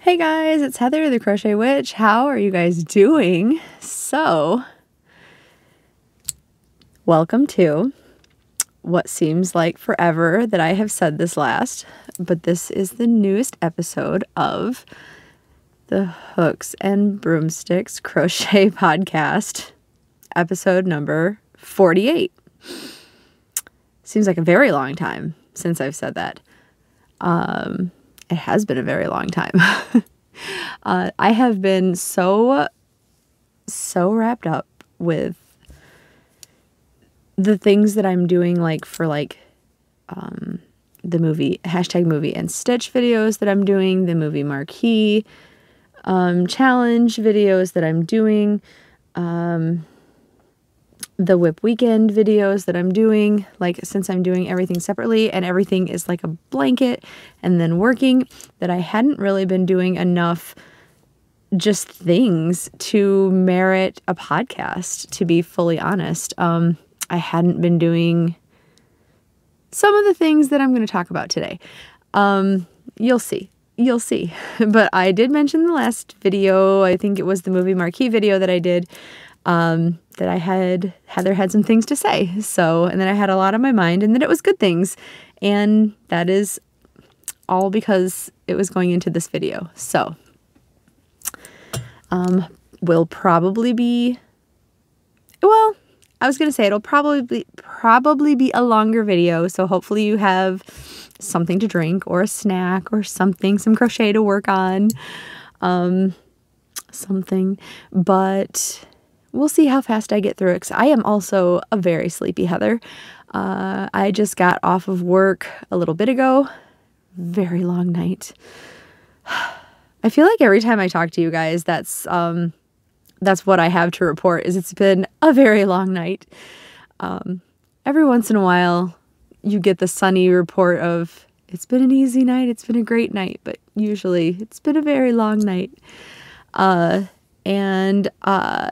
Hey guys, it's Heather, the Crochet Witch. How are you guys doing? So, welcome to what seems like forever that I have said this last, but this is the newest episode of the Hooks and Broomsticks Crochet Podcast, episode number 48. Seems like a very long time since I've said that. It has been a very long time. I have been so wrapped up with the things that I'm doing, for the movie, #movie and stitch videos that I'm doing, the movie marquee challenge videos that I'm doing, the whip weekend videos that I'm doing, since I'm doing everything separately and everything is like a blanket and then working, that I hadn't really been doing enough just things to merit a podcast, to be fully honest. I hadn't been doing some of the things that I'm going to talk about today. You'll see. But I did mention in the last video, I think it was the movie marquee video that I did, that Heather had some things to say. So, and then I had a lot on my mind and that it was good things. And that is all because it was going into this video. So, will probably be, well, I was going to say it'll probably be a longer video. So hopefully you have something to drink or a snack or something, some crochet to work on, something, but we'll see how fast I get through it, because I am also a very sleepy Heather. I just got off of work a little bit ago. Very long night. I feel like every time I talk to you guys, that's what I have to report, is it's been a very long night. Every once in a while, you get the sunny report of, it's been an easy night, it's been a great night, but usually it's been a very long night. And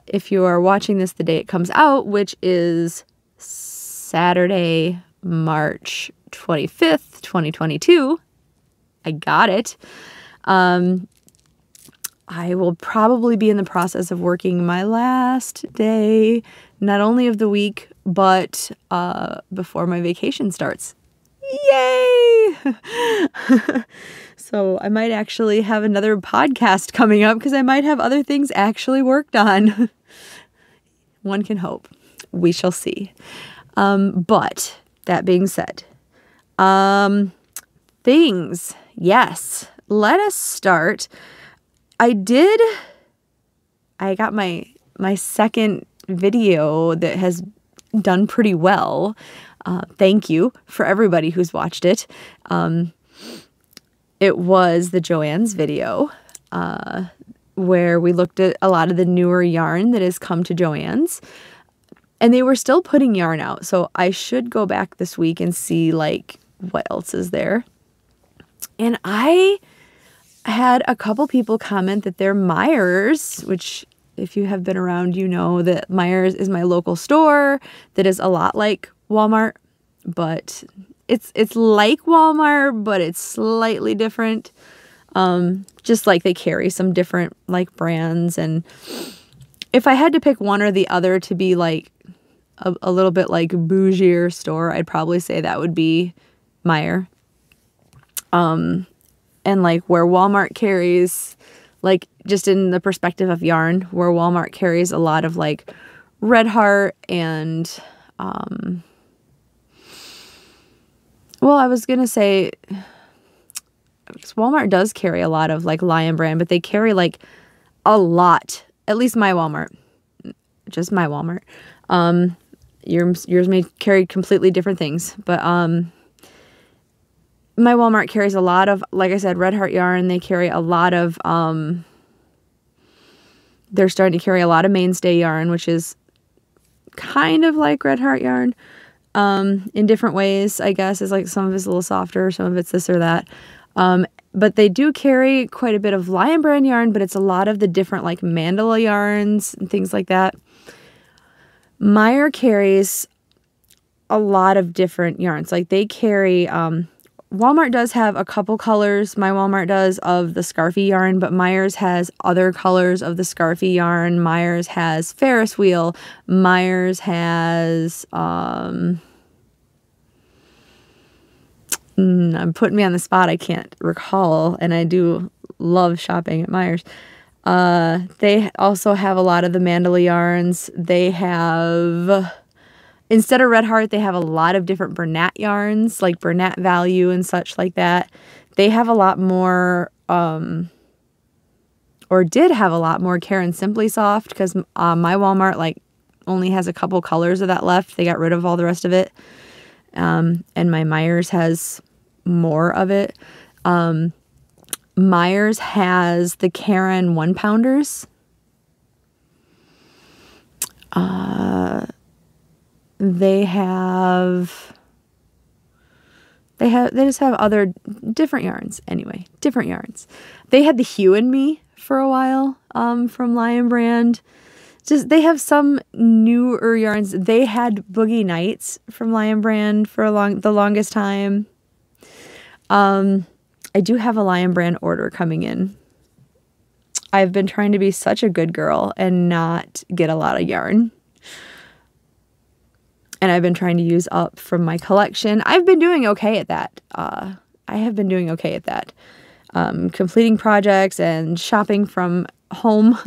if you are watching this the day it comes out, which is Saturday, March 25th, 2022, I got it. I will probably be in the process of working my last day, not only of the week, but before my vacation starts. Yay! So I might actually have another podcast coming up, because I might have other things actually worked on. One can hope. We shall see. But that being said, things. Yes. Let us start. I got my second video that has done pretty well. Thank you for everybody who's watched it. It was the Joanne's video, where we looked at a lot of the newer yarn that has come to Joanne's, and they were still putting yarn out. So I should go back this week and see what else is there. And I had a couple people comment that their Myers, which if you have been around, you know that Myers is my local store that is a lot like Walmart, but it's like Walmart, but it's slightly different. Just they carry some different brands. And if I had to pick one or the other to be a little bit bougier store, I'd probably say that would be Meijer. And where Walmart carries, just in the perspective of yarn, where Walmart carries a lot of Red Heart and, well, I was going to say, because Walmart does carry a lot of Lion Brand, but they carry a lot, at least my Walmart, just my Walmart. Yours may carry completely different things, but, my Walmart carries a lot of, like I said, Red Heart yarn. They carry a lot of, they're starting to carry a lot of Mainstay yarn, which is kind of like Red Heart yarn, in different ways, I guess. Is some of it's a little softer, some of it's this or that. But they do carry quite a bit of Lion Brand yarn, but it's a lot of the different mandala yarns and things like that. Meijer carries a lot of different yarns. They carry, Walmart does have a couple colors, my Walmart does, of the Scarfy yarn, but Myers has other colors of the Scarfy yarn. Myers has Ferris wheel. Myers has, I'm putting me on the spot, I can't recall, and I do love shopping at Myers. They also have a lot of the Mandala yarns. They have, instead of Red Heart, they have a lot of different Bernat yarns, like Bernat Value and such like that. They have a lot more, or did have a lot more Karen Simply Soft, because my Walmart like only has a couple colors of that left. They got rid of all the rest of it. And my Myers has more of it. Myers has the Karen 1-pounders. They just have other different yarns. Anyway, different yarns. They had the Hue and Me for a while, from Lion Brand. Just, they have some newer yarns. They had Boogie Nights from Lion Brand for the longest time. I do have a Lion Brand order coming in. I've been trying to be such a good girl and not get a lot of yarn. And I've been trying to use up from my collection. I've been doing okay at that. I have been doing okay at that. Completing projects and shopping from home.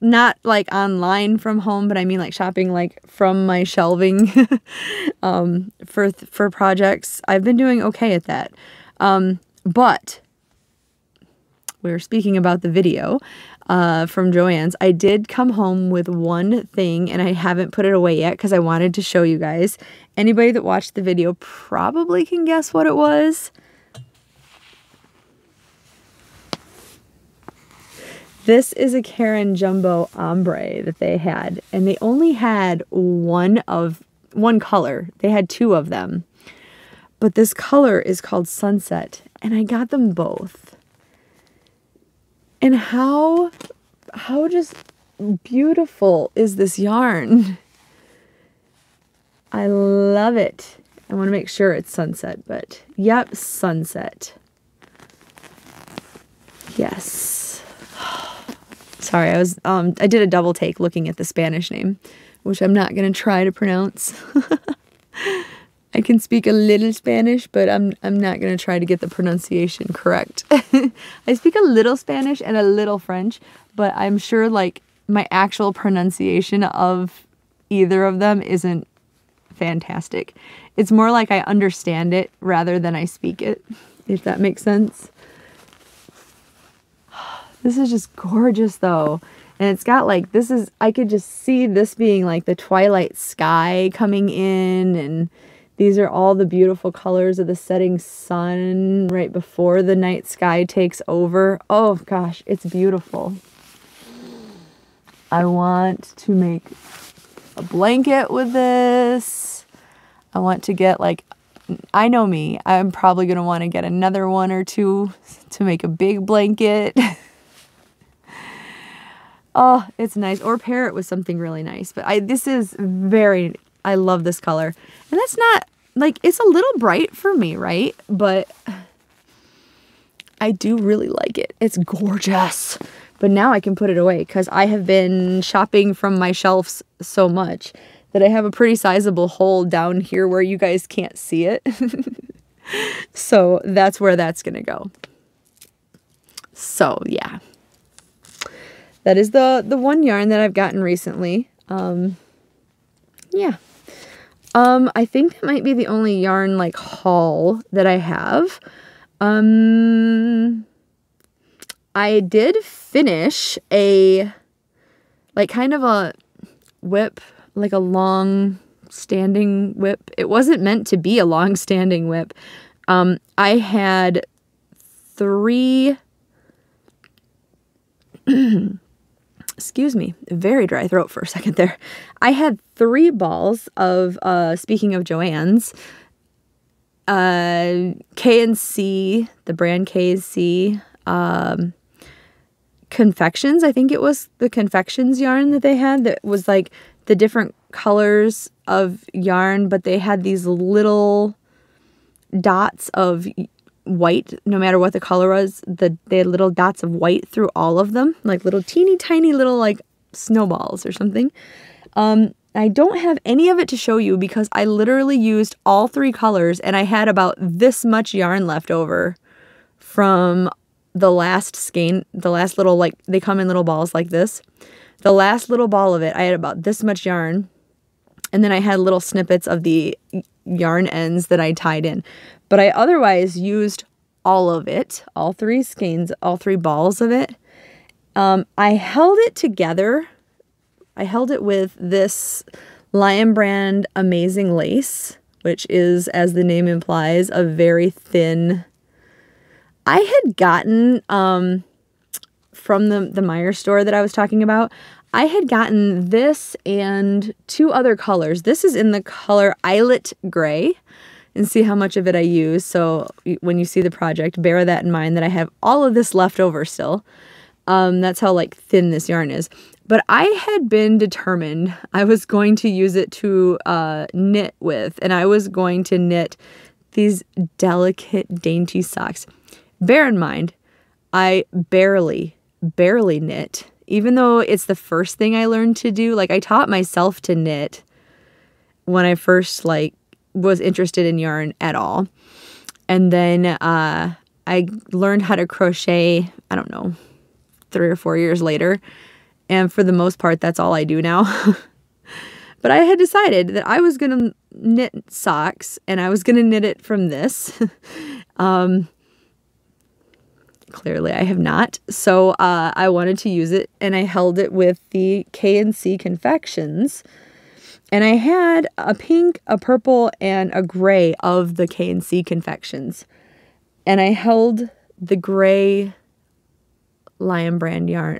Not like online from home, but I mean like shopping like from my shelving for projects. I've been doing okay at that. But we were speaking about the video from Joann's. I did come home with one thing, and I haven't put it away yet because I wanted to show you guys. Anybody that watched the video probably can guess what it was. This is a Karen Jumbo Ombre that they had, and they only had one color. They had two of them. But this color is called Sunset, and I got them both. And how just beautiful is this yarn? I love it. I want to make sure it's Sunset, but yep, Sunset. Yes. Sorry, I did a double take looking at the Spanish name, which I'm not going to try to pronounce. I can speak a little Spanish, but I'm not going to try to get the pronunciation correct. I speak a little Spanish and a little French, but I'm sure like my actual pronunciation of either of them isn't fantastic. It's more like I understand it rather than I speak it, if that makes sense. This is just gorgeous though. And it's got like, I could just see this being like the twilight sky coming in, and these are all the beautiful colors of the setting sun right before the night sky takes over. Oh gosh, it's beautiful. I want to make a blanket with this. I want to get like, I know me, I'm probably going to want to get another one or two to make a big blanket. Oh, it's nice. Or pair it with something really nice. But I love this color. And that's not, like, it's a little bright for me, right? But I do really like it. It's gorgeous. But now I can put it away because I have been shopping from my shelves so much that I have a pretty sizable hole down here where you guys can't see it. So that's where that's going to go. So, yeah. That is the one yarn that I've gotten recently. Yeah. I think that might be the only yarn like haul that I have. I did finish a like kind of a whip, like a long standing whip. It wasn't meant to be a long standing whip. I had 3 excuse me, very dry throat for a second there. I had 3 balls of, speaking of Joann's, K&C, the brand K&C, confections. I think it was the confections yarn that they had that was like the different colors of yarn, but they had these little dots of white, no matter what the color was. They had little dots of white through all of them, like little teeny tiny little like snowballs or something. I don't have any of it to show you because I literally used all 3 colors, and I had about this much yarn left over from the last skein, the last little, like, they come in little balls like this. The last little ball of it, I had about this much yarn, and then I had little snippets of the yarn ends that I tied in. But I otherwise used all of it, all 3 skeins, all 3 balls of it. I held it together. I held it with this Lion Brand Amazing Lace, which is, as the name implies, a very thin. I had gotten, from the Meyer store that I was talking about, I had gotten this and 2 other colors. This is in the color Eyelet Gray, and see how much of it I use. So when you see the project, bear that in mind that I have all of this left over still. That's how like thin this yarn is. But I had been determined I was going to use it to knit with, and I was going to knit these delicate, dainty socks. Bear in mind, I barely knit, even though it's the first thing I learned to do. Like, I taught myself to knit when I first like was interested in yarn at all. And then I learned how to crochet, I don't know, 3 or 4 years later. And for the most part, that's all I do now. But I had decided that I was going to knit socks, and I was going to knit it from this. Clearly I have not. So I wanted to use it, and I held it with the K&C Confections. And I had a pink, a purple, and a gray of the K&C Confections. And I held the gray Lion Brand yarn,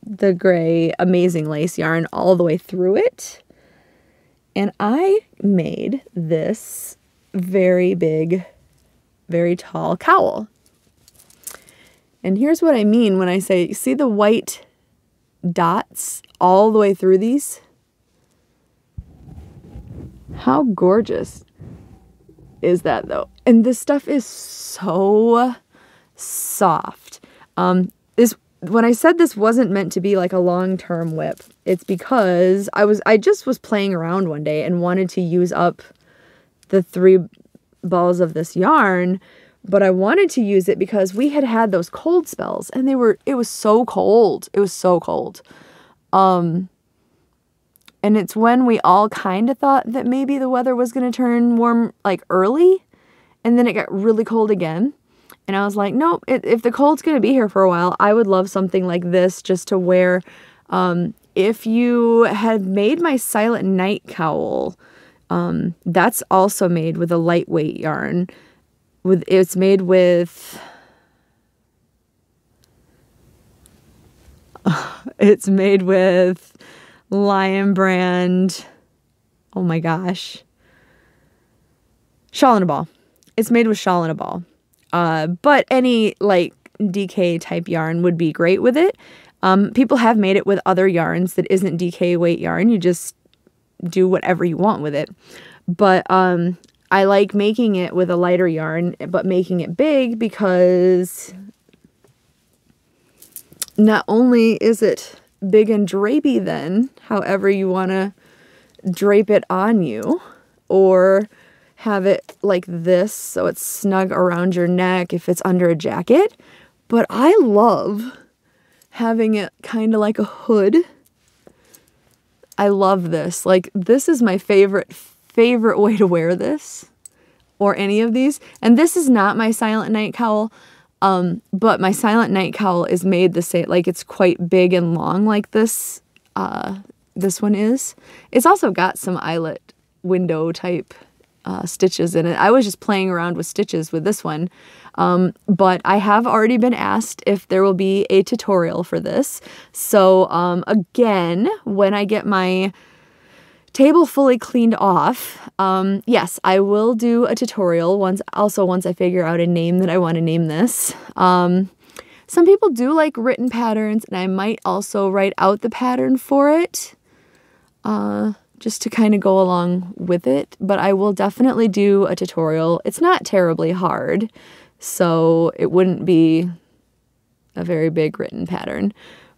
the gray Amazing Lace yarn all the way through it. And I made this very big, very tall cowl. And here's what I mean when I say, see the white dots all the way through these? How gorgeous is that though? And this stuff is so soft. When I said this wasn't meant to be like a long-term whip, it's because I just was playing around one day and wanted to use up the 3 balls of this yarn, but I wanted to use it because we had those cold spells, and it was so cold. It was so cold. And it's when we all kind of thought that maybe the weather was going to turn warm like early, and then it got really cold again. And I was like, nope, if the cold's going to be here for a while, I would love something like this just to wear. If you had made my Silent Night cowl, that's also made with a lightweight yarn. It's made with... it's made with Lion Brand... Oh my gosh. Shawl and a Ball. It's made with Shawl and a Ball. But any like DK type yarn would be great with it. People have made it with other yarns that isn't DK weight yarn. You just do whatever you want with it. But I like making it with a lighter yarn, but making it big because not only is it big and drapey then, however you want to drape it on you, or have it like this so it's snug around your neck if it's under a jacket. But I love having it kind of like a hood. I love this. Like, this is my favorite way to wear this, or any of these. And this is not my Silent Night cowl, but my Silent Night cowl is made the same, like it's quite big and long like this. This one is. It's also got some eyelet window type stitches in it. I was just playing around with stitches with this one, but I have already been asked if there will be a tutorial for this. So again, when I get my table fully cleaned off, yes, I will do a tutorial once I figure out a name that I want to name this. Some people do like written patterns, and I might also write out the pattern for it. just to kind of go along with it, but I will definitely do a tutorial. It's not terribly hard, so it wouldn't be a very big written pattern.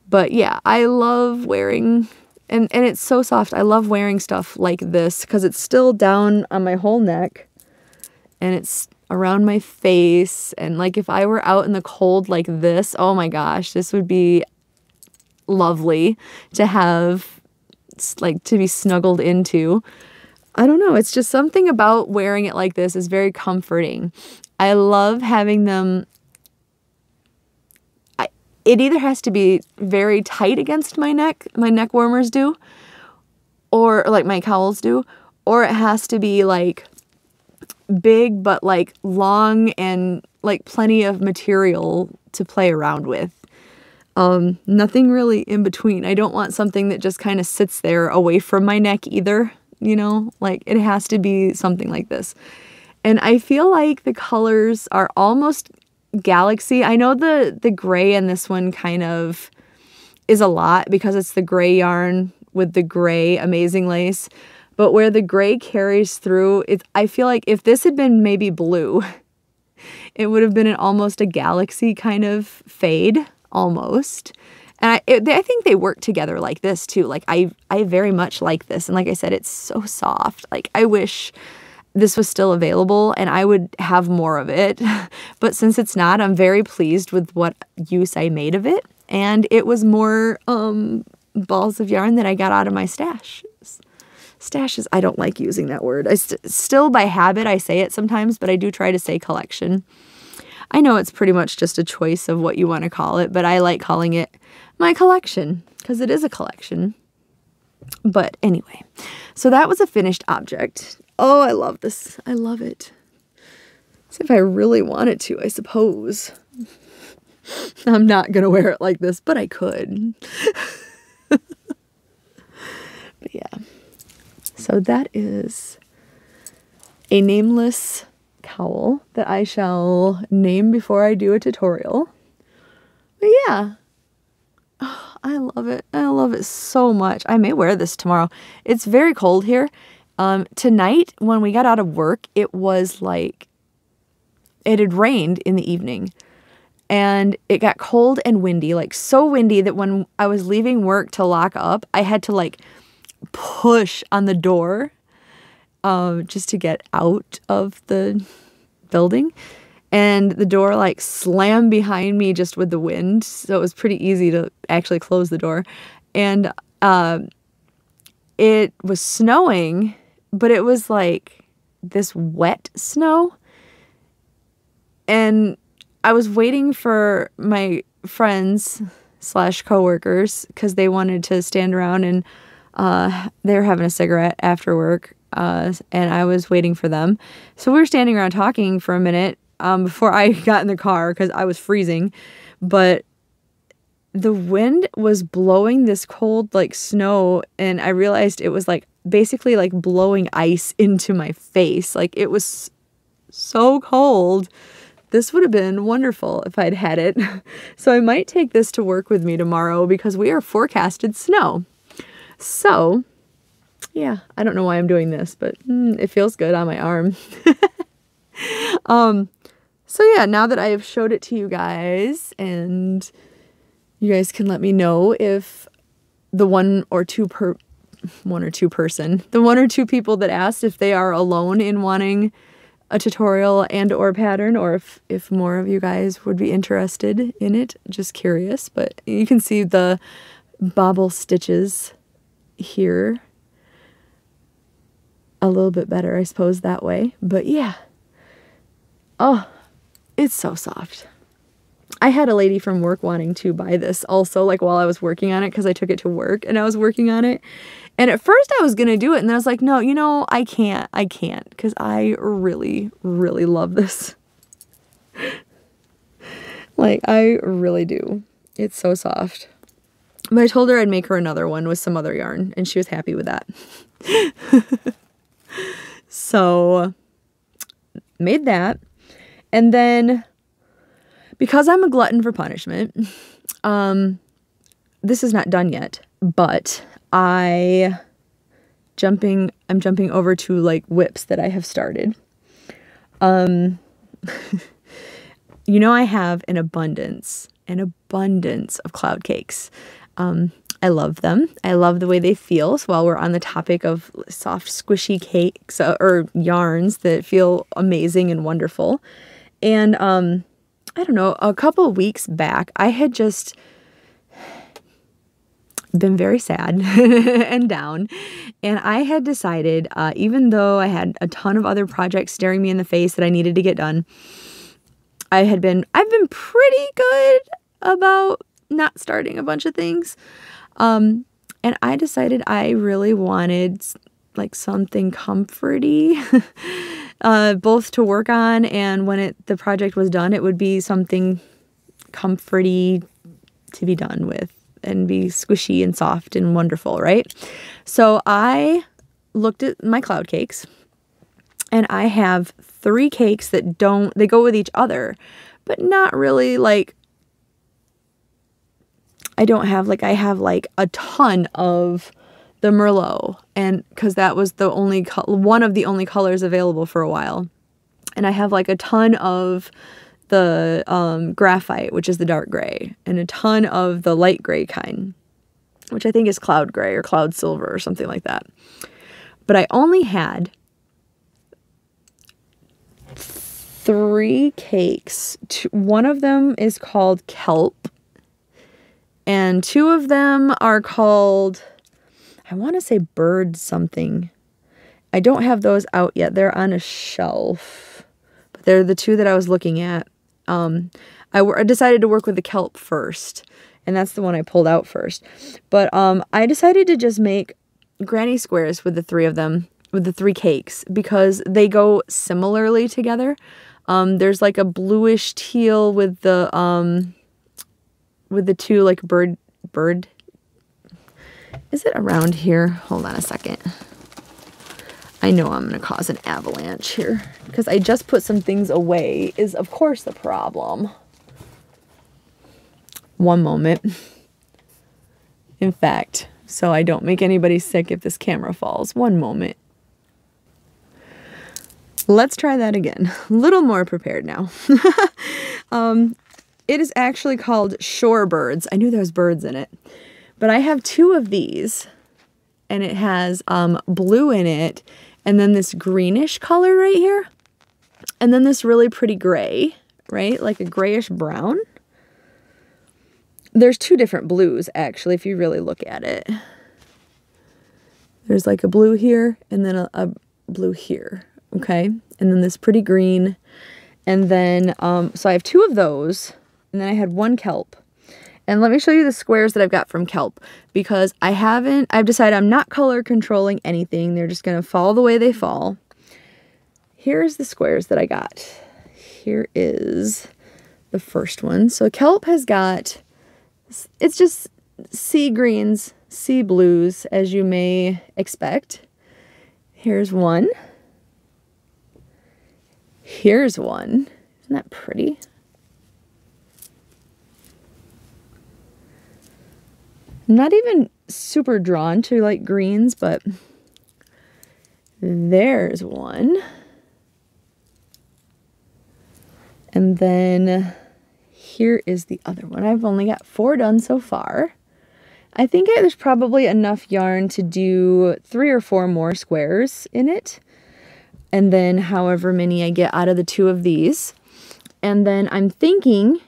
But yeah, I love wearing, and it's so soft. I love wearing stuff like this because it's still down on my whole neck and it's around my face. And like if I were out in the cold like this, oh my gosh, this would be lovely to have, like, to be snuggled into. I don't know, it's just something about wearing it like this is very comforting. I love having them. It either has to be very tight against my neck warmers do, or like my cowls do, or it has to be like big but like long and like plenty of material to play around with. Nothing really in between. I don't want something that just kind of sits there away from my neck either, you know, like it has to be something like this. And I feel like the colors are almost galaxy. I know the gray in this one kind of is a lot because it's the gray yarn with the gray amazing lace, but where the gray carries through, I feel like if this had been maybe blue, it would have been almost a galaxy kind of fade, almost. And I think they work together like this too. Like I very much like this, and like I said, it's so soft. Like I wish this was still available and I would have more of it. But since it's not, I'm very pleased with what use I made of it. And it was more balls of yarn that I got out of my stashes. Stashes, I don't like using that word. Still by habit, I say it sometimes, but I do try to say collection. I know it's pretty much just a choice of what you want to call it, but I like calling it my collection because it is a collection. But anyway, so that was a finished object. Oh, I love this. I love it. As if I really wanted to, I suppose. I'm not going to wear it like this, but I could. But yeah. So that is a nameless cowl that I shall name before I do a tutorial. But yeah. Oh, I love it. I love it so much. I may wear this tomorrow. It's very cold here. Tonight, when we got out of work, it was like, it had rained in the evening and it got cold and windy, like so windy that when I was leaving work to lock up, I had to like push on the door, just to get out of the building. And the door like slammed behind me just with the wind. So it was pretty easy to actually close the door. And, it was snowing, but it was like this wet snow. And I was waiting for my friends / coworkers because they wanted to stand around and they were having a cigarette after work. And I was waiting for them. So we were standing around talking for a minute before I got in the car because I was freezing. But the wind was blowing this cold like snow, and I realized it was like basically like blowing ice into my face. Like it was so cold. This would have been wonderful if I'd had it. So I might take this to work with me tomorrow because we are forecasted snow. So yeah, I don't know why I'm doing this, but it feels good on my arm. So yeah, now that I have showed it to you guys, and you guys can let me know if the one or two people that asked if they are alone in wanting a tutorial and or pattern, or if more of you guys would be interested in it. Just curious, but you can see the bobble stitches here a little bit better, I suppose, that way. But yeah. Oh, it's so soft. I had a lady from work wanting to buy this also, like while I was working on it, because I took it to work and I was working on it. And at first I was going to do it, and then I was like, no, you know, I can't, because I really, really love this. Like, I really do. It's so soft. But I told her I'd make her another one with some other yarn, and she was happy with that. So, made that. And then, because I'm a glutton for punishment, this is not done yet, but I jumping over to like whips that I have started. You know, I have an abundance of cloud cakes. I love them. I love the way they feel. So while we're on the topic of soft, squishy cakes or yarns that feel amazing and wonderful. And I don't know, a couple of weeks back, I had just been very sad and down. And I had decided, even though I had a ton of other projects staring me in the face that I needed to get done, I've been pretty good about not starting a bunch of things. And I decided I really wanted like something comforty, both to work on, and when the project was done, it would be something comforty to be done with and be squishy and soft and wonderful, right? So I looked at my cloud cakes, and I have 3 cakes that they go with each other, but not really like, I have like a ton of the Merlot, and because that was the only one of the only colors available for a while. And I have like a ton of the graphite, which is the dark gray, and a ton of the light gray kind, which I think is cloud gray or cloud silver or something like that. But I only had 3 cakes. One of them is called Kelp, and 2 of them are called, I want to say bird something. I don't have those out yet. They're on a shelf, but they're the 2 that I was looking at. I decided to work with the Kelp first, and that's the one I pulled out first. But I decided to just make granny squares with the 3 of them, with the 3 cakes, because they go similarly together. There's like a bluish teal with the 2 like bird. Is it around here? Hold on a second. I know I'm going to cause an avalanche here because I just put some things away is of course the problem. One moment. In fact, so I don't make anybody sick if this camera falls. One moment. Let's try that again. A little more prepared now. It is actually called Shorebirds. I knew there was birds in it. But I have 2 of these, and it has blue in it, and then this greenish color right here, and then this really pretty gray, right? Like a grayish brown. There's 2 different blues, actually, if you really look at it. There's like a blue here, and then a blue here, okay? And then this pretty green, and then, so I have 2 of those, and then I had 1 Kelp. And let me show you the squares that I've got from Kelp, because I've decided I'm not color controlling anything. They're just going to fall the way they fall. Here's the squares that I got. Here is the first one. So Kelp has got, it's just sea greens, sea blues, as you may expect. Here's one. Here's one. Isn't that pretty? Not even super drawn to like greens, but there's one. And then here is the other one. I've only got 4 done so far. I think there's probably enough yarn to do 3 or 4 more squares in it. And then however many I get out of the 2 of these. And then I'm thinking,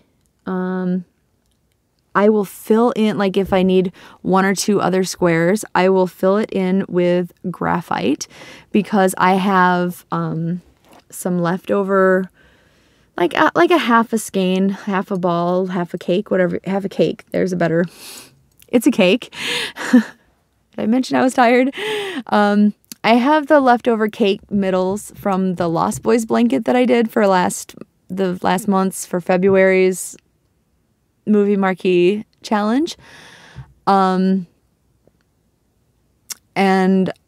I will fill in, like if I need 1 or 2 other squares, I will fill it in with graphite, because I have some leftover, like a half a skein, half a ball, half a cake, whatever, half a cake. There's a better, it's a cake. Did I mention I was tired? I have the leftover cake middles from the Lost Boys blanket that I did for the last month's, for February's movie marquee challenge. And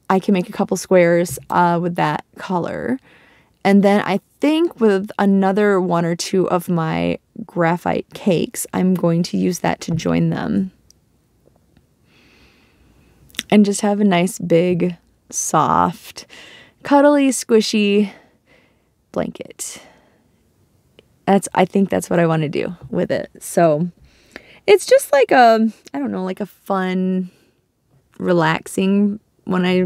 I can make a couple squares with that color. And then I think with another 1 or 2 of my graphite cakes, I'm going to use that to join them. And just have a nice big soft, cuddly, squishy blanket. I think that's what I want to do with it. So it's just like I don't know, like a fun, relaxing, when I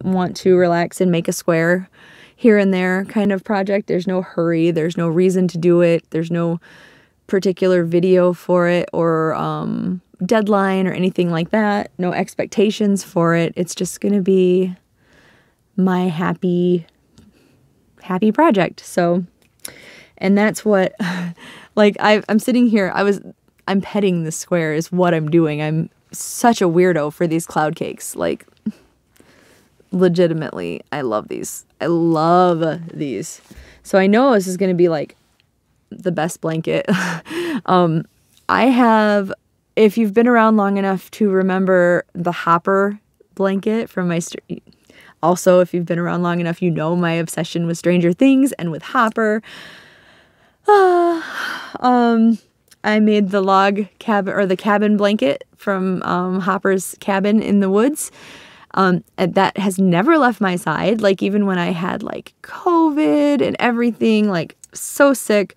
want to relax and make a square here and there kind of project. There's no hurry. There's no reason to do it. There's no particular video for it or deadline or anything like that. No expectations for it. It's just going to be my happy project. So, and that's what, like, I'm sitting here, I'm petting the square is what I'm doing. I'm such a weirdo for these cloud cakes. Like, legitimately, I love these. I love these. So I know this is going to be like the best blanket. I have, if you've been around long enough to remember the Hopper blanket from my, also if you've been around long enough, you know my obsession with Stranger Things and with Hopper. I made the log cabin, or the cabin blanket from Hopper's cabin in the woods. And that has never left my side. Like, even when I had like COVID and everything, like so sick,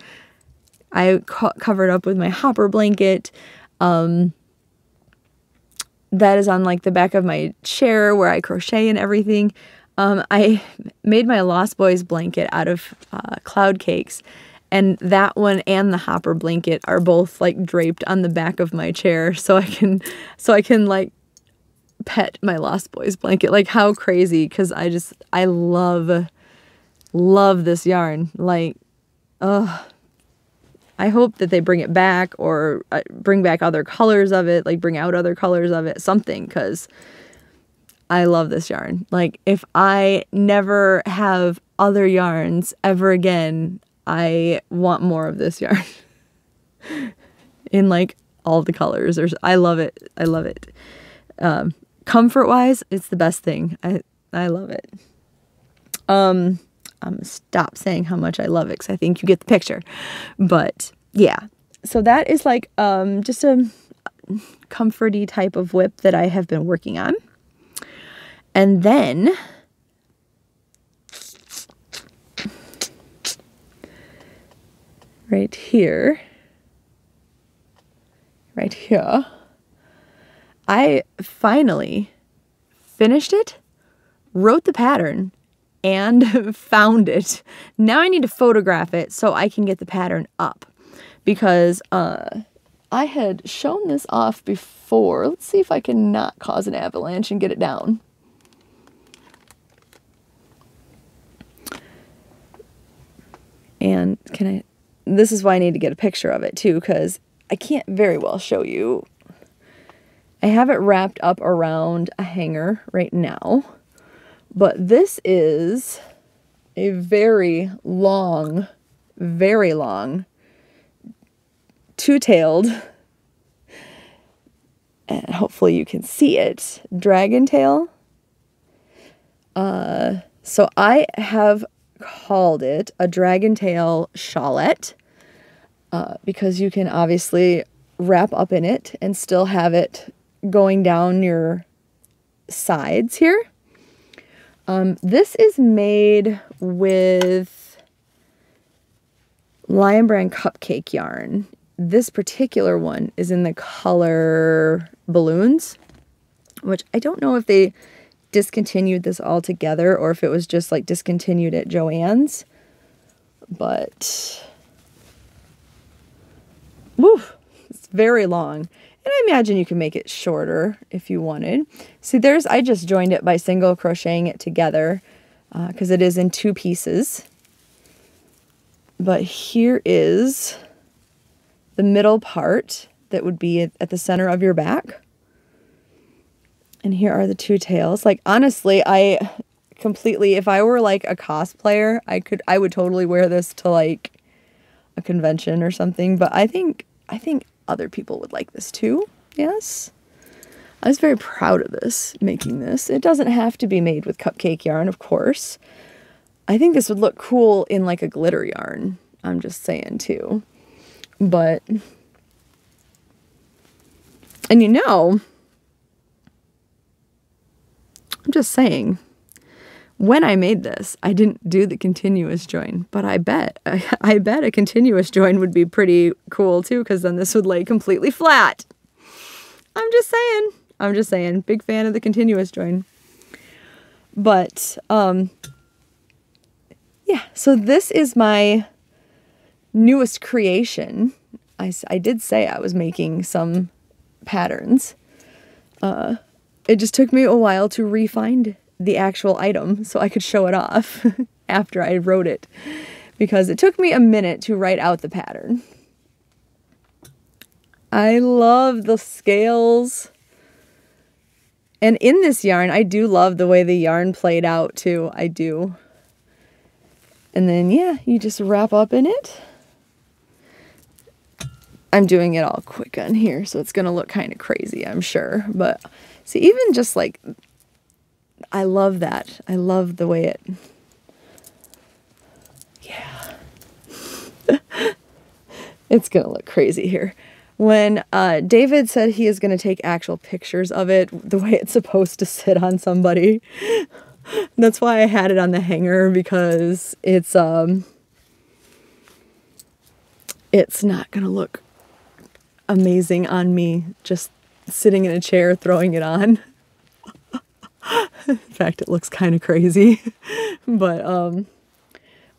I covered up with my Hopper blanket. That is on like the back of my chair where I crochet and everything. I made my Lost Boys blanket out of cloud cakes. And that one and the Hopper blanket are both like draped on the back of my chair, so I can like pet my Lost Boys blanket. Like, how crazy, because I love this yarn. Like, I hope that they bring it back, or bring back other colors of it, like bring out other colors of it, something, because I love this yarn. Like, if I never have other yarns ever again, I want more of this yarn in like all the colors. I love it. I love it. Comfort wise, it's the best thing. I love it. I'm gonna stop saying how much I love it, because I think you get the picture. But yeah, so that is like just a comforty type of whip that I have been working on. And then right here, I finally finished it, wrote the pattern, and found it. Now I need to photograph it so I can get the pattern up, because I had shown this off before. Let's see if I can not cause an avalanche and get it down. And this is why I need to get a picture of it too, because I can't very well show you. I have it wrapped up around a hanger right now, but this is a very long, two-tailed, and hopefully you can see it, dragon tail. So I have called it a dragon tail shawlette, because you can obviously wrap up in it and still have it going down your sides here. This is made with Lion Brand cupcake yarn. This particular one is in the color Balloons, which I don't know if they discontinued this altogether or if it was just like discontinued at Joann's, but woo, it's very long. And I imagine you can make it shorter if you wanted. See, I just joined it by single crocheting it together, because it is in two pieces. But here is the middle part that would be at the center of your back. And here are the two tails. Like, honestly, if I were like a cosplayer, I would totally wear this to like a convention or something. But I think other people would like this too. Yes. I was very proud of making this. It doesn't have to be made with cupcake yarn, of course. I think this would look cool in like a glitter yarn. I'm just saying too. But, and you know, I'm just saying, When I made this, I didn't do the continuous join, but I bet a continuous join would be pretty cool too, because then this would lay completely flat. I'm just saying, big fan of the continuous join. But, yeah, so this is my newest creation. I did say I was making some patterns. It just took me a while to re-find the actual item so I could show it off after I wrote it, because it took me a minute to write out the pattern. I love the scales. And in this yarn, I do love the way the yarn played out too. I do. And then, yeah, you just wrap up in it. I'm doing it all quick on here, so it's going to look kind of crazy, I'm sure. But see, even just like, I love that. I love the way it, yeah. It's going to look crazy here. When David said he is going to take actual pictures of it, the way it's supposed to sit on somebody, that's why I had it on the hanger, because it's not going to look amazing on me just sitting in a chair throwing it on. In fact, it looks kind of crazy. But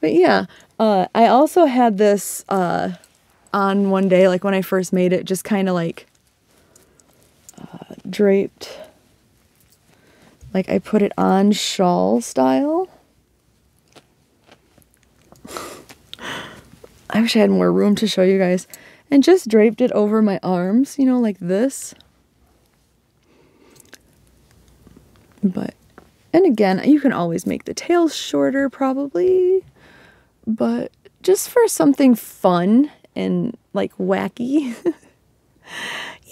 yeah, I also had this on one day, like when I first made it, just kind of like draped, like I put it on shawl style. I wish I had more room to show you guys. And just draped it over my arms, you know, like this. But, and again, you can always make the tails shorter probably, but just for something fun and like wacky.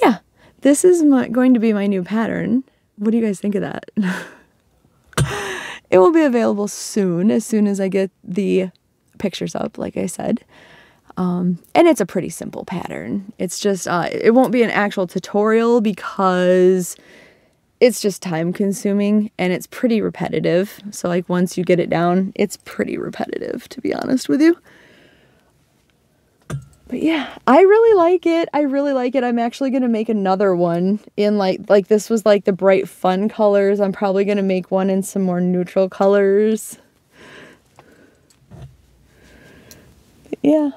Yeah, this is going to be my new pattern. What do you guys think of that? It will be available soon, as soon as I get the pictures up, like I said. And it's a pretty simple pattern. It's just, it won't be an actual tutorial because it's just time consuming and it's pretty repetitive. So like once you get it down, it's pretty repetitive, to be honest with you. But yeah, I really like it. I really like it. I'm actually going to make another one in like this was like the bright fun colors. I'm probably going to make one in some more neutral colors. But yeah.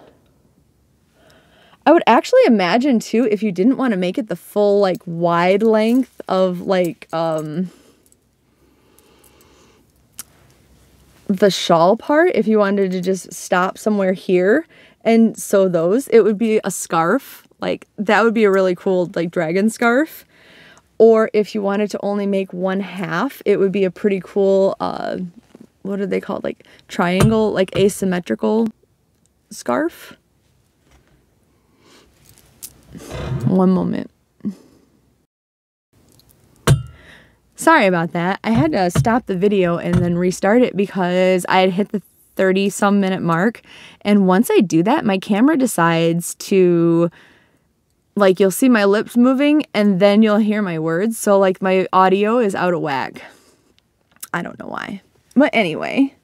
I would actually imagine too, if you didn't want to make it the full like wide length of like the shawl part, if you wanted to just stop somewhere here and sew those, it would be a scarf. Like that would be a really cool like dragon scarf. Or if you wanted to only make one half, it would be a pretty cool what are they called, like triangle, like asymmetrical scarf. One moment. Sorry about that. I had to stop the video and then restart it because I had hit the 30-some minute mark. And once I do that, my camera decides to, like, you'll see my lips moving and then you'll hear my words. So, like, my audio is out of whack. I don't know why. But anyway,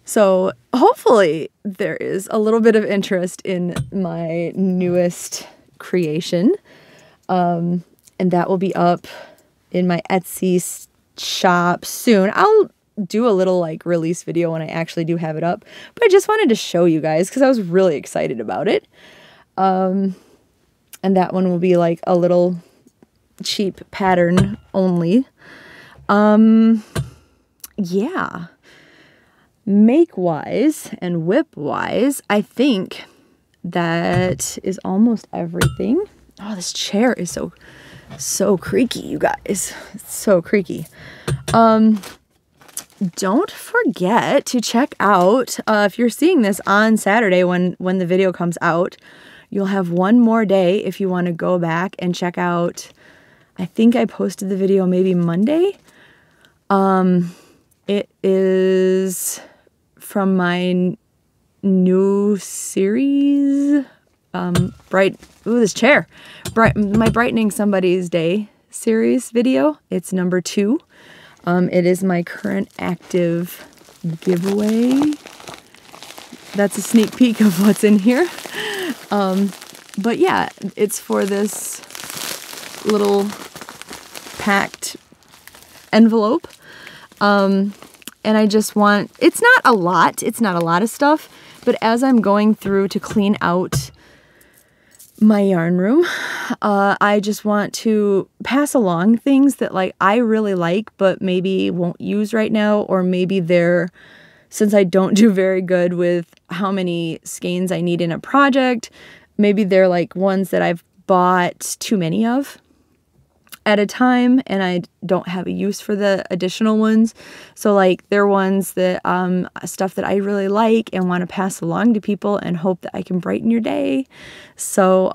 so hopefully there is a little bit of interest in my newest creation, and that will be up in my Etsy shop soon. I'll do a little like release video when I actually do have it up, but I just wanted to show you guys because I was really excited about it. And that one will be like a little cheap pattern only. Yeah, make wise and whip wise, I think that is almost everything. Oh, this chair is so creaky, you guys. It's so creaky. Don't forget to check out, if you're seeing this on Saturday when the video comes out, you'll have one more day if you want to go back and check out, I think I posted the video maybe Monday. It is from my new series, this chair, my Brightening Somebody's Day series video. It's number 2. It is my current active giveaway. That's a sneak peek of what's in here. But yeah, it's for this little packed envelope. And I just want, it's not a lot of stuff, but as I'm going through to clean out my yarn room, I just want to pass along things that like I really like, but maybe won't use right now, or maybe they're, since I don't do very good with how many skeins I need in a project, maybe they're like ones that I've bought too many of at a time and I don't have a use for the additional ones. So like they're ones that stuff that I really like and want to pass along to people and hope that I can brighten your day. So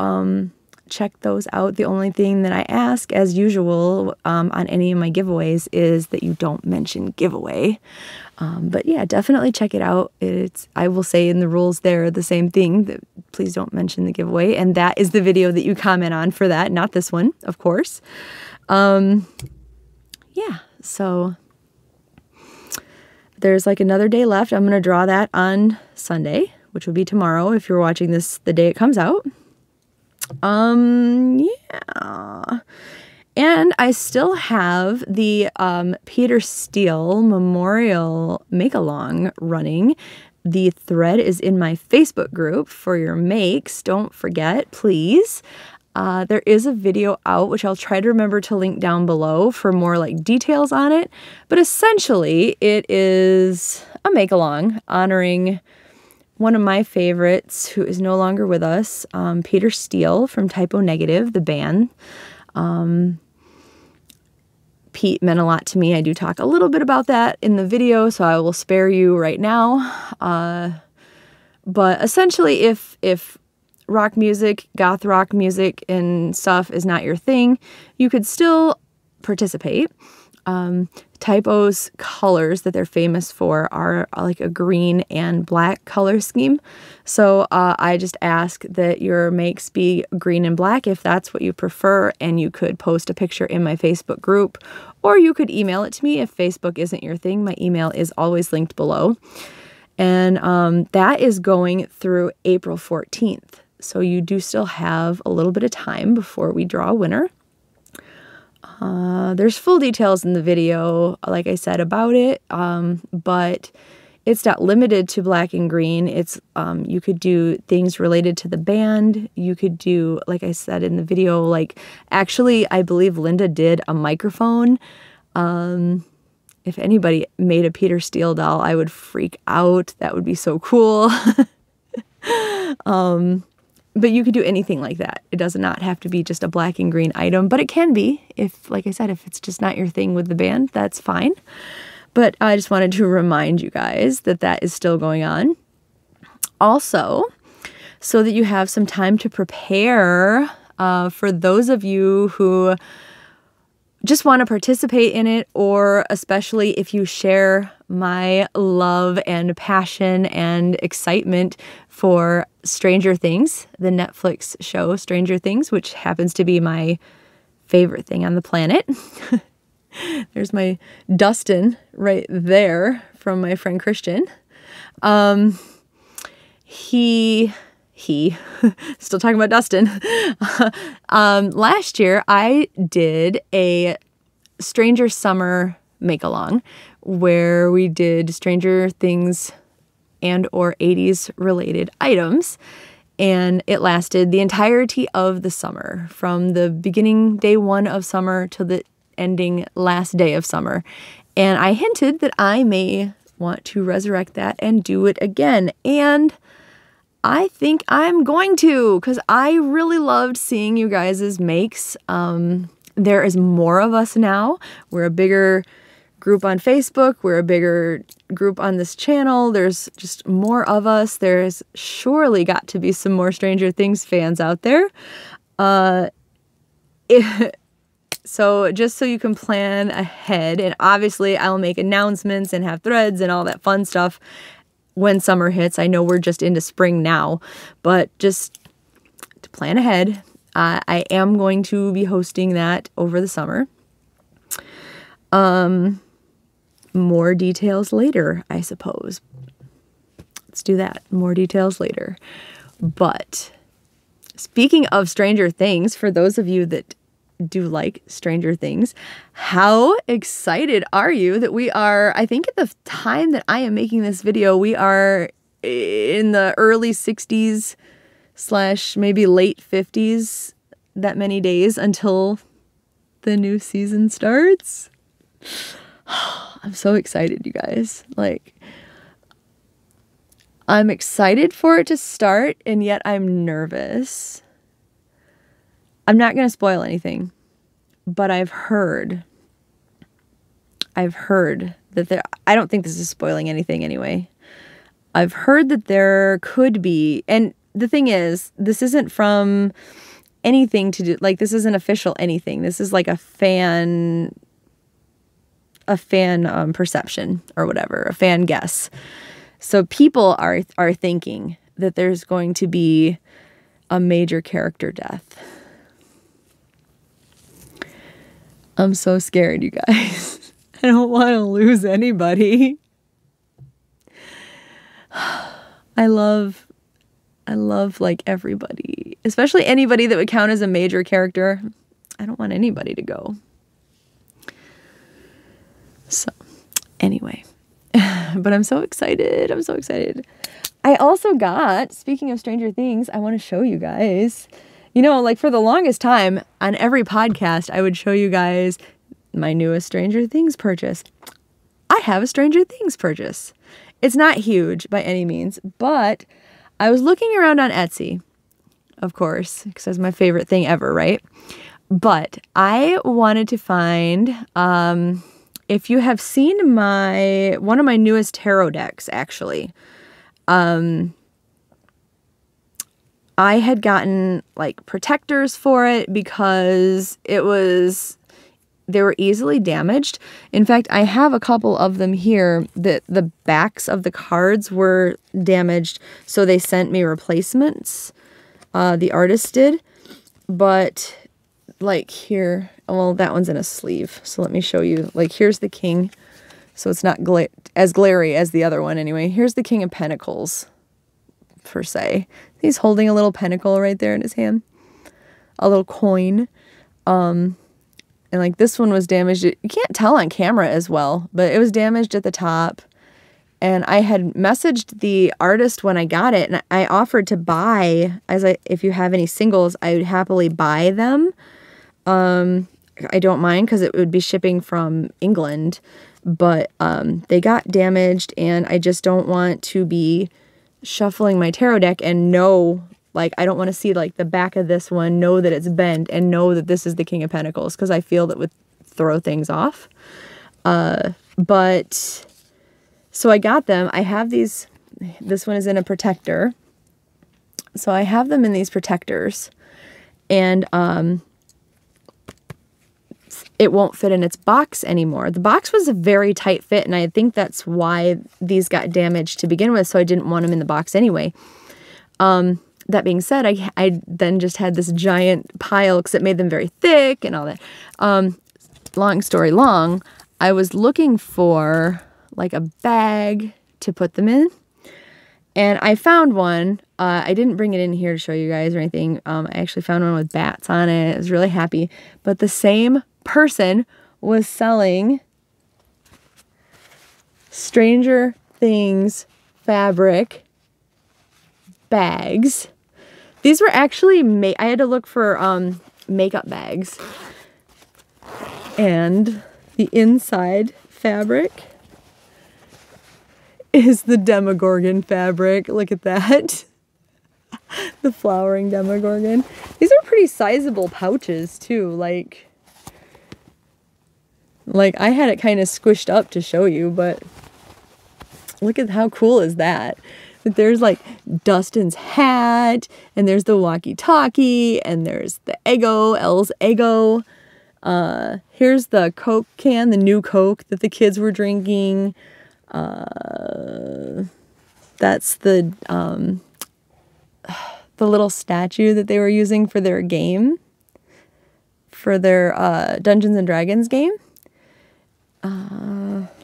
check those out. The only thing that I ask, as usual, on any of my giveaways is that you don't mention giveaway. But yeah, definitely check it out. I will say in the rules there the same thing, that please don't mention the giveaway. And that is the video that you comment on for that, not this one, of course. Yeah, so there's like another day left. I'm going to draw that on Sunday, which will be tomorrow if you're watching this the day it comes out. Yeah. And I still have the Peter Steele Memorial Make-Along running. The thread is in my Facebook group for your makes. Don't forget, please. There is a video out, which I'll try to remember to link down below for more like details on it. But essentially, it is a make-along honoring one of my favorites who is no longer with us, Peter Steele from Typo Negative, the band. Pete meant a lot to me. I do talk a little bit about that in the video, so I will spare you right now. But essentially, if rock music, goth rock music and stuff is not your thing, you could still participate. Typo's colors that they're famous for are like a green and black color scheme. So I just ask that your makes be green and black if that's what you prefer, and you could post a picture in my Facebook group, or you could email it to me if Facebook isn't your thing. My email is always linked below. And that is going through April 14th. So you do still have a little bit of time before we draw a winner. There's full details in the video, like I said, about it, but it's not limited to black and green. It's you could do things related to the band. You could do, like I said in the video, like actually I believe Linda did a microphone. If anybody made a Peter Steele doll, I would freak out. That would be so cool. But you could do anything like that. It does not have to be just a black and green item, but it can be if, like I said, if it's just not your thing with the band, that's fine. But I just wanted to remind you guys that that is still going on. Also, so that you have some time to prepare, for those of you who just want to participate in it, or especially if you share my love and passion and excitement for Stranger Things, the Netflix show Stranger Things, which happens to be my favorite thing on the planet. There's my Dustin right there from my friend Christian. He still talking about Dustin. Last year I did a Stranger Summer make-along where we did Stranger Things and or 80s related items, and it lasted the entirety of the summer, from the beginning day one of summer to the ending last day of summer. And I hinted that I may want to resurrect that and do it again, and I think I'm going to, because I really loved seeing you guys' makes. There is more of us now. We're a bigger group on Facebook. We're a bigger group on this channel. There's just more of us. There's surely got to be some more Stranger Things fans out there. So just so you can plan ahead, and obviously I'll make announcements and have threads and all that fun stuff when summer hits. I know we're just into spring now, but just to plan ahead, I am going to be hosting that over the summer. more details later, I suppose. Let's do that. More details later. But speaking of Stranger Things, for those of you that do like Stranger Things, how excited are you that we are, I think at the time that I am making this video, we are in the early 60s / maybe late 50s, that many days until the new season starts. I'm so excited, you guys. Like, I'm excited for it to start, and yet I'm nervous. I'm not going to spoil anything, but I've heard that there, I don't think this is spoiling anything anyway. I've heard that there could be, and the thing is, this isn't from anything to do, like, this isn't official anything. This is like a fan perception or whatever, a fan guess. So people are thinking that there's going to be a major character death. I'm so scared, you guys. I don't want to lose anybody. I love like everybody, especially anybody that would count as a major character. I don't want anybody to go. So anyway, but I'm so excited. I'm so excited. I also got, speaking of Stranger Things, I want to show you guys. You know, like for the longest time on every podcast, I would show you guys my newest Stranger Things purchase. I have a Stranger Things purchase. It's not huge by any means, but I was looking around on Etsy, of course, because that's my favorite thing ever, right? But I wanted to find, if you have seen one of my newest tarot decks, actually, I had gotten like protectors for it because they were easily damaged. In fact, I have a couple of them here that the backs of the cards were damaged, so they sent me replacements. The artist did, but like here, well, that one's in a sleeve. So let me show you. Like here's the king, so it's not as glary as the other one anyway. Here's the King of Pentacles, per se. He's holding a little pentacle right there in his hand, a little coin. And like this one was damaged. You can't tell on camera as well, but it was damaged at the top. And I had messaged the artist when I got it, and I offered to buy, if you have any singles, I would happily buy them. I don't mind because it would be shipping from England, but they got damaged, and I just don't want to be shuffling my tarot deck and like, I don't want to see like the back of this one, know that it's bent, and know that this is the King of Pentacles, because I feel that would throw things off. But so I got them. I have these, this one is in a protector. So I have them in these protectors, and it won't fit in its box anymore. The box was a very tight fit, and I think that's why these got damaged to begin with, so I didn't want them in the box anyway. That being said, I then just had this giant pile because it made them very thick and all that. Long story long, I was looking for like a bag to put them in, and I found one. I didn't bring it in here to show you guys or anything. I actually found one with bats on it. I was really happy. But the same person was selling Stranger Things fabric bags. These were actually I had to look for makeup bags. And the inside fabric is the Demogorgon fabric. Look at that. The flowering Demogorgon. These are pretty sizable pouches too. Like I had it kind of squished up to show you, but look at how cool is that. There's like Dustin's hat, and there's the walkie-talkie, and there's the Eggo, Elle's Eggo. Here's the Coke can, the new Coke that the kids were drinking. That's the little statue that they were using for their game, for their Dungeons and Dragons game.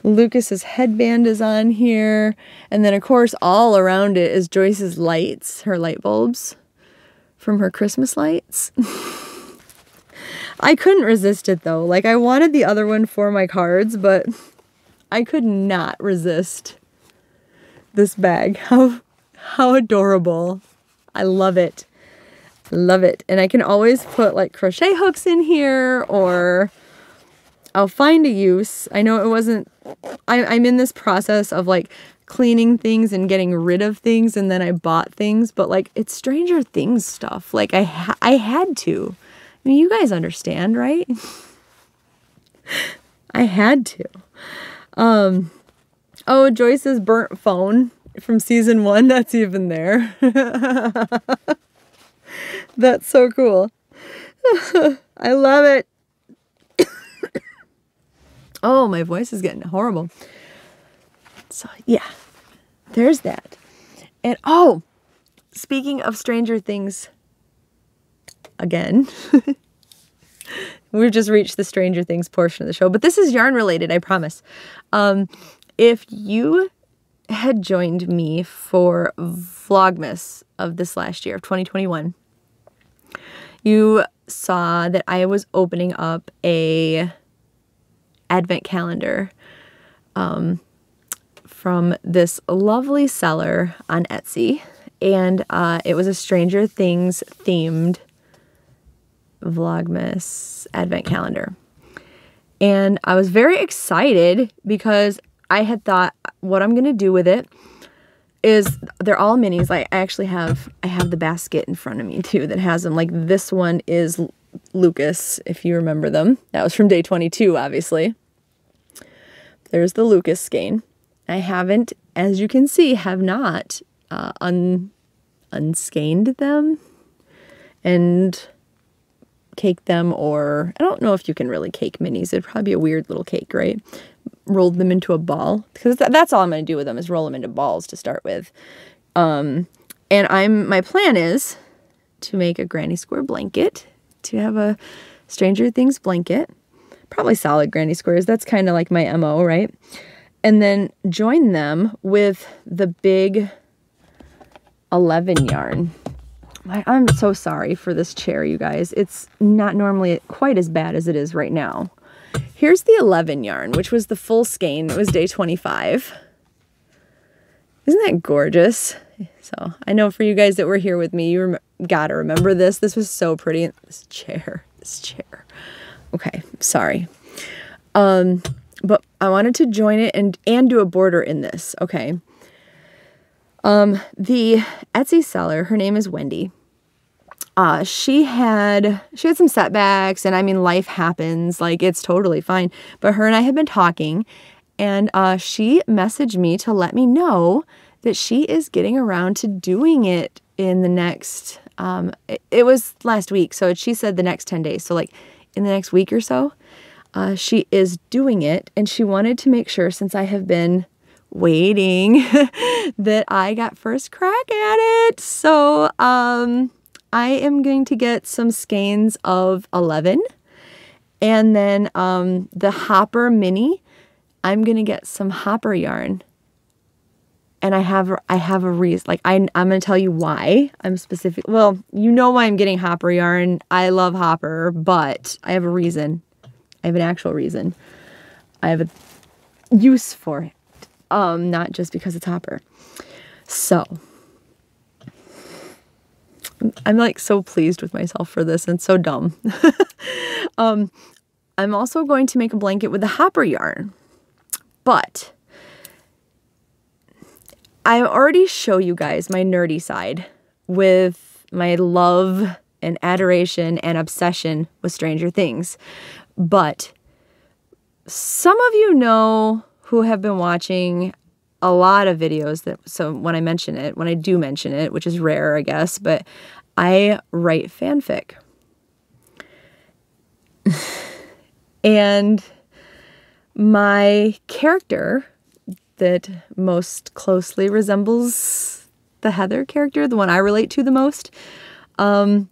Lucas's headband is on here. And then, of course, all around it is Joyce's lights, her light bulbs from her Christmas lights. I couldn't resist it, though. Like, I wanted the other one for my cards, but I could not resist this bag. How adorable. I love it. Love it. And I can always put, like, crochet hooks in here, or I'll find a use. I know it wasn't, I'm in this process of like cleaning things and getting rid of things, and then I bought things, but like it's Stranger Things stuff. Like I had to. I mean, you guys understand, right? I had to. Oh, Joyce's burnt phone from season 1, that's even there. That's so cool. I love it. Oh, my voice is getting horrible. So, yeah, there's that. And, oh, speaking of Stranger Things again, we've just reached the Stranger Things portion of the show, but this is yarn related, I promise. If you had joined me for Vlogmas of this last year, of 2021, you saw that I was opening up a advent calendar from this lovely seller on Etsy, and it was a Stranger Things themed Vlogmas advent calendar. And I was very excited because I had thought what I'm gonna do with it is, they're all minis. Like I have the basket in front of me too that has them. Like this one is Lucas, if you remember them. That was from day 22, obviously. There's the Lucas skein. I haven't, as you can see, have not unskeined them and caked them, or I don't know if you can really cake minis. It'd probably be a weird little cake, right? Rolled them into a ball, because that's all I'm going to do with them, is roll them into balls to start with. And my plan is to make a Granny Square blanket, to have a Stranger Things blanket. Probably solid granny squares. That's kind of like my MO, right? And then join them with the big 11 yarn. I'm so sorry for this chair, you guys. It's not normally quite as bad as it is right now. Here's the 11 yarn, which was the full skein. It was day 25. Isn't that gorgeous? So I know for you guys that were here with me, you gotta remember this. This was so pretty. This chair. Okay, sorry. But I wanted to join it and do a border in this, okay? The Etsy seller, her name is Wendy. She had some setbacks, and I mean, life happens, like it's totally fine. But her and I had been talking, and she messaged me to let me know that she is getting around to doing it in the next, it was last week, so she said the next 10 days. So like in the next week or so, she is doing it, and she wanted to make sure, since I have been waiting, that I got first crack at it. So I am going to get some skeins of 11, and then the Hopper mini, I'm gonna get some Hopper yarn. And I have a reason. Like I'm gonna tell you why I'm specific. Well, you know why I'm getting Hopper yarn. I love Hopper, but I have a reason. I have an actual reason. I have a use for it. Not just because it's Hopper. So I'm like so pleased with myself for this, and so dumb. I'm also going to make a blanket with the Hopper yarn, but I already show you guys my nerdy side with my love and adoration and obsession with Stranger Things. But some of you know, who have been watching a lot of videos, that, so when I do mention it, which is rare, I guess, but I write fanfic. And my character that most closely resembles the Heather character, the one I relate to the most, I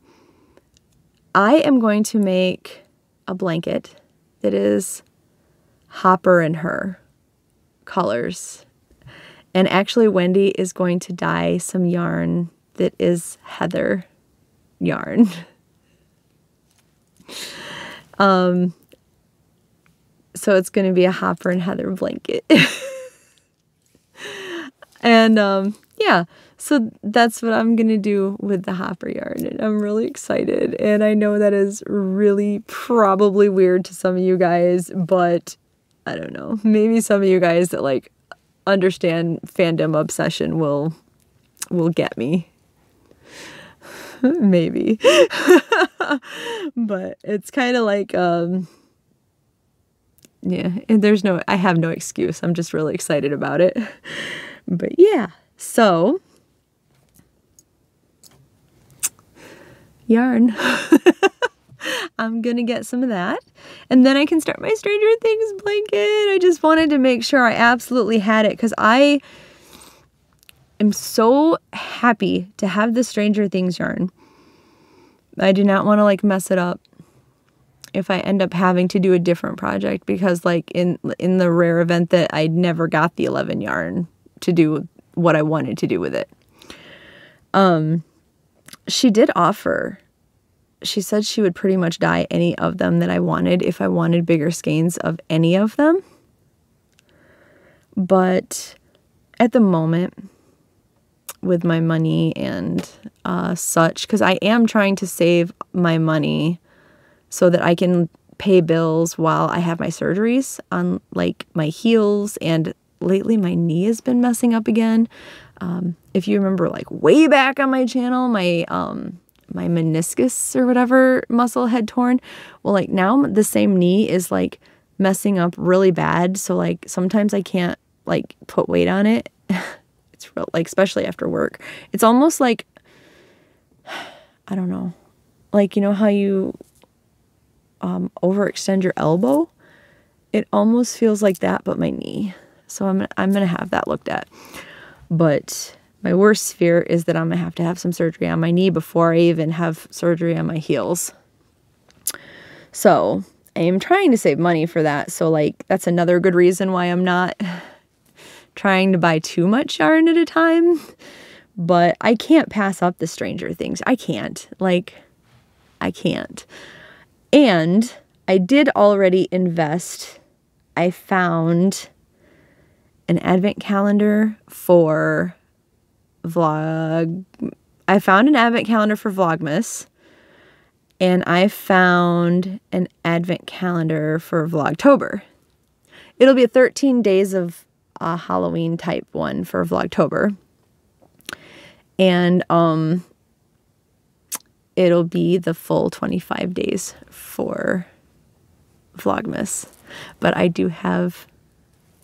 am going to make a blanket that is Hopper and Her colors. And actually Wendy is going to dye some yarn that is heather yarn. So it's going to be a Hopper and Heather blanket. And yeah, so that's what I'm going to do with the Hopper yarn. And I'm really excited. And I know that is really probably weird to some of you guys, but I don't know. Maybe some of you guys that like understand fandom obsession will get me. Maybe. But it's kind of like yeah, and I have no excuse. I'm just really excited about it. But yeah, so yarn. I'm gonna get some of that, and then I can start my Stranger Things blanket. I just wanted to make sure I absolutely had it, because I am so happy to have the Stranger Things yarn. I do not want to like mess it up if I end up having to do a different project, because like in the rare event that I never got the 11 yarn to do what I wanted to do with it. She did offer, she said she would pretty much dye any of them that I wanted if I wanted bigger skeins of any of them. But at the moment, with my money and such, because I am trying to save my money so that I can pay bills while I have my surgeries on like my heels, and lately my knee has been messing up again. If you remember like way back on my channel, my meniscus or whatever muscle had torn. Well, like now the same knee is like messing up really bad. So like sometimes I can't like put weight on it. It's real, like especially after work. It's almost like, I don't know, like you know how you overextend your elbow? It almost feels like that, but my knee. So I'm gonna have that looked at. But my worst fear is that I'm gonna have some surgery on my knee before I even have surgery on my heels. So I am trying to save money for that. So like that's another good reason why I'm not trying to buy too much yarn at a time. But I can't pass up the Stranger Things. I can't. Like, I can't. And I did already invest. I found an advent calendar for I found an advent calendar for Vlogmas, and I found an advent calendar for Vlogtober. It'll be a 13 days of Halloween type one for Vlogtober. And it'll be the full 25 days for Vlogmas. But I have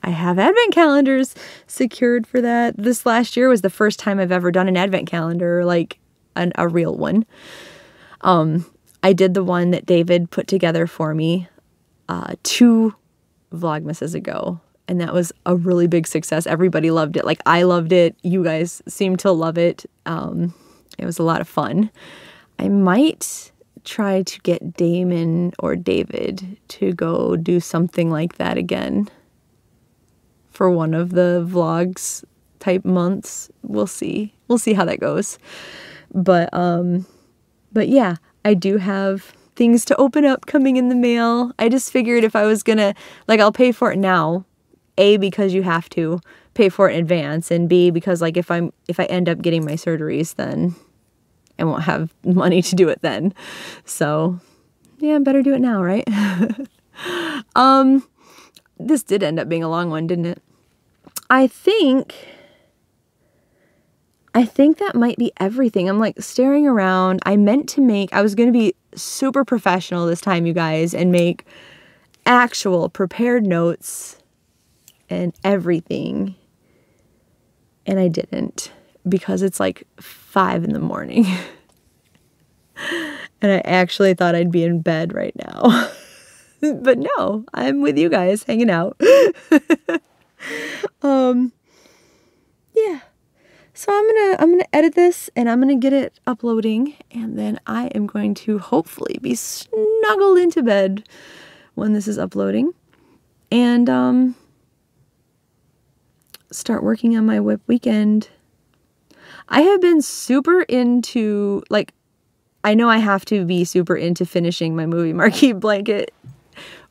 advent calendars secured for that. This last year was the first time I've ever done an advent calendar, like a real one. I did the one that David put together for me 2 Vlogmases ago. And that was a really big success. Everybody loved it. Like, I loved it. You guys seem to love it. It was a lot of fun. I might try to get Damon or David to go do something like that again for one of the vlogs type months. We'll see. We'll see how that goes. But yeah, I do have things to open up coming in the mail. I just figured if I was gonna, like, I'll pay for it now. A, because you have to pay for it in advance, and B, because like if I end up getting my surgeries, then I won't have money to do it then. So yeah, better do it now, right? This did end up being a long one, didn't it? I think that might be everything. I'm like staring around. I was going to be super professional this time, you guys, and make actual prepared notes and everything, and I didn't, because it's like 5 in the morning and I actually thought I'd be in bed right now. But no, I'm with you guys hanging out. Yeah, so I'm gonna edit this and I'm gonna get it uploading, and then I am going to hopefully be snuggled into bed when this is uploading. and start working on my WIP weekend. I have been super into, like, I know I have to be super into finishing my movie marquee blanket,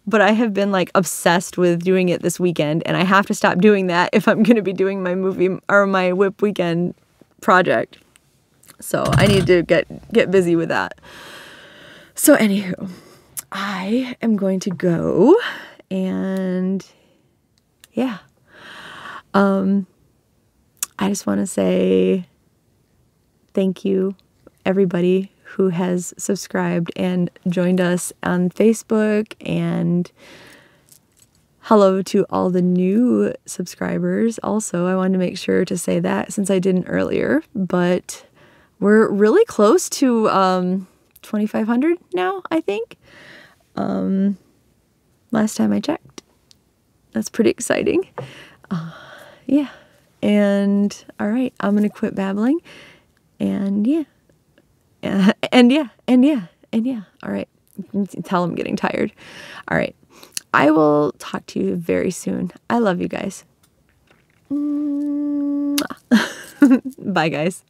but I have been like obsessed with doing it this weekend, and I have to stop doing that if I'm going to be doing my movie or my WIP weekend project. So I need to get busy with that. So anywho, I am going to go, and yeah. I just want to say thank you, everybody who has subscribed and joined us on Facebook, and hello to all the new subscribers. Also, I wanted to make sure to say that since I didn't earlier, but we're really close to 2,500 now, I think. Last time I checked. That's pretty exciting. Yeah. And all right, I'm going to quit babbling. And yeah. And yeah. All right. Tell I'm getting tired. All right. I will talk to you very soon. I love you guys. Bye, guys.